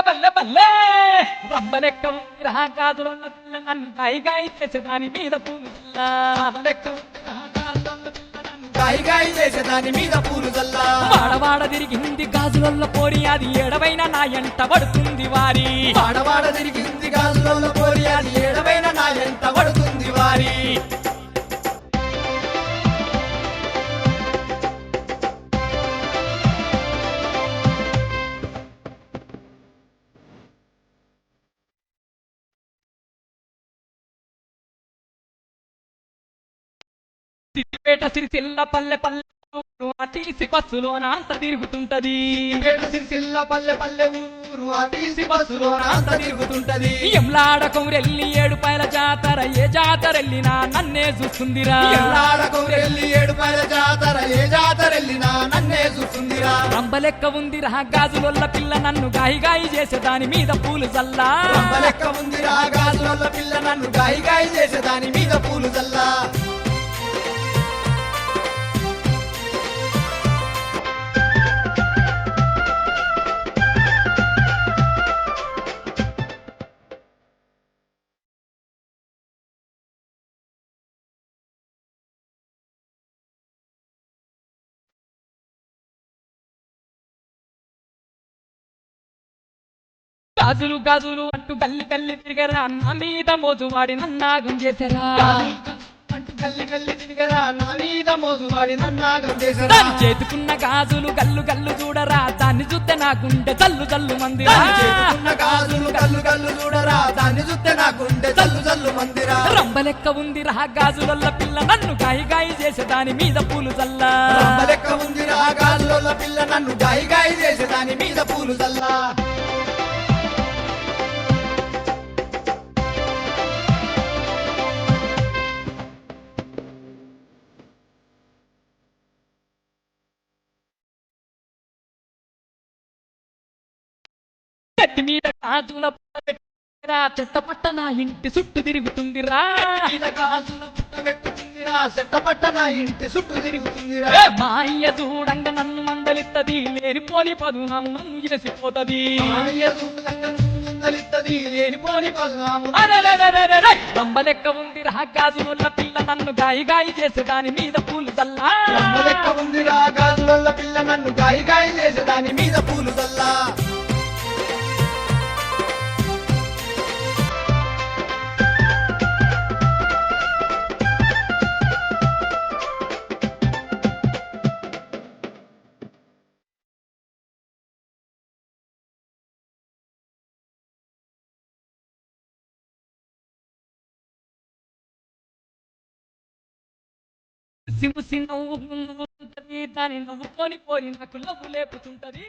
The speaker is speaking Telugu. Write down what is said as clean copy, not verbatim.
బల్లె బల్లె రబ్బలెక్క రాకాదులున్న పిల్ల నన్ను గాయి చేసేదాని మీద పూల గాయి చేసేదాని మీద పూలు జల్లా వాడవాడ తిరిగింది గాజులల్ల పోరి అది ఏడవైన నా ఎంట పడుతుంది వారి వాడవాడ తిరిగింది గాజులలో పోరి అది ఏడవైన నా ఎంట పడుతుంది వారి సిద్దిపేట సిరిసిల్ల పల్లె పల్లె తీసి బస్సులోన అంత తిరుగుతుంటది సిరిసిల్ల పల్లె పల్లె ఊరు తీసి బస్సులో అంత తిరుగుతుంటది ఎంలాడ కౌరెల్లి ఏడుపాయల జాతర ఏ జాతరెళ్ళినా నన్నే చూస్తుందిరా ఎల్లాడకొరెల్లి ఏడుపాయల జాతర ఏ జాతరెళ్ళినా నన్నే చూస్తుందిరా రంబలెక్క ఉందిరా గాజులొల్ల పిల్ల నన్ను గాయి చేసే దాని మీద పూలు జల్లా లెక్క ఉందిరా గాజుల పిల్ల నన్ను గాయి చేసే దాని మీద పూలు జల్లా గాజులు గాజులు అంటూ గల్లి గల్లి తిరిగరా నా మీద మోజు వాడి నన్నాగం చేశారా అంటూ గల్లి గల్లి తిరిగరా నా మీద మోసువాడి నన్నాగం చేసరా దాని చేతుకున్న గాజులు గల్లు గల్లు చూడరా దాన్ని చూస్తే నా గుండె జల్లు జల్లు మందిరా చేతుకున్న గాజులు కల్లు కల్లు చూడరా దాన్ని చూస్తే నా గుండె జల్లు జల్లు మందిరా రంబలెక్క ఉందిరా గాజులొల్ల పిల్ల నన్ను గాయి చేసే దాని మీద పూలు జల్లా లెక్క ఉందిరా గాజుల పిల్ల నన్ను గాయి చేసే దాని మీద పూలు జల్లా చెట్టు మీద గాజుల చెట్టపట్ట నా ఇంటి చుట్టూ తిరుగుతుందిరా గాజుల పుట్ట పెట్టుకుందిరా చెట్టపట్ట నా ఇంటి చుట్టూ తిరుగుతుందిరా మా అయ్య చూడంగ నన్ను మందలిత్తది లేనిపోని పదునాము నన్ను చేసిపోతది లేనిపోని పసునాము రంబలెక్క ఉందిరా గాజుల పిల్ల నన్ను గాయి చేసే దాని మీద పూలు జల్లా లెక్క ఉందిరా గాజుల పిల్ల నన్ను గాయి చేసే దాని మీద పూలు జల్లా సిమ్ము నవ్వు దాని నవ్వుకొని పోయి నాకు నవ్వు లేపుతుంటది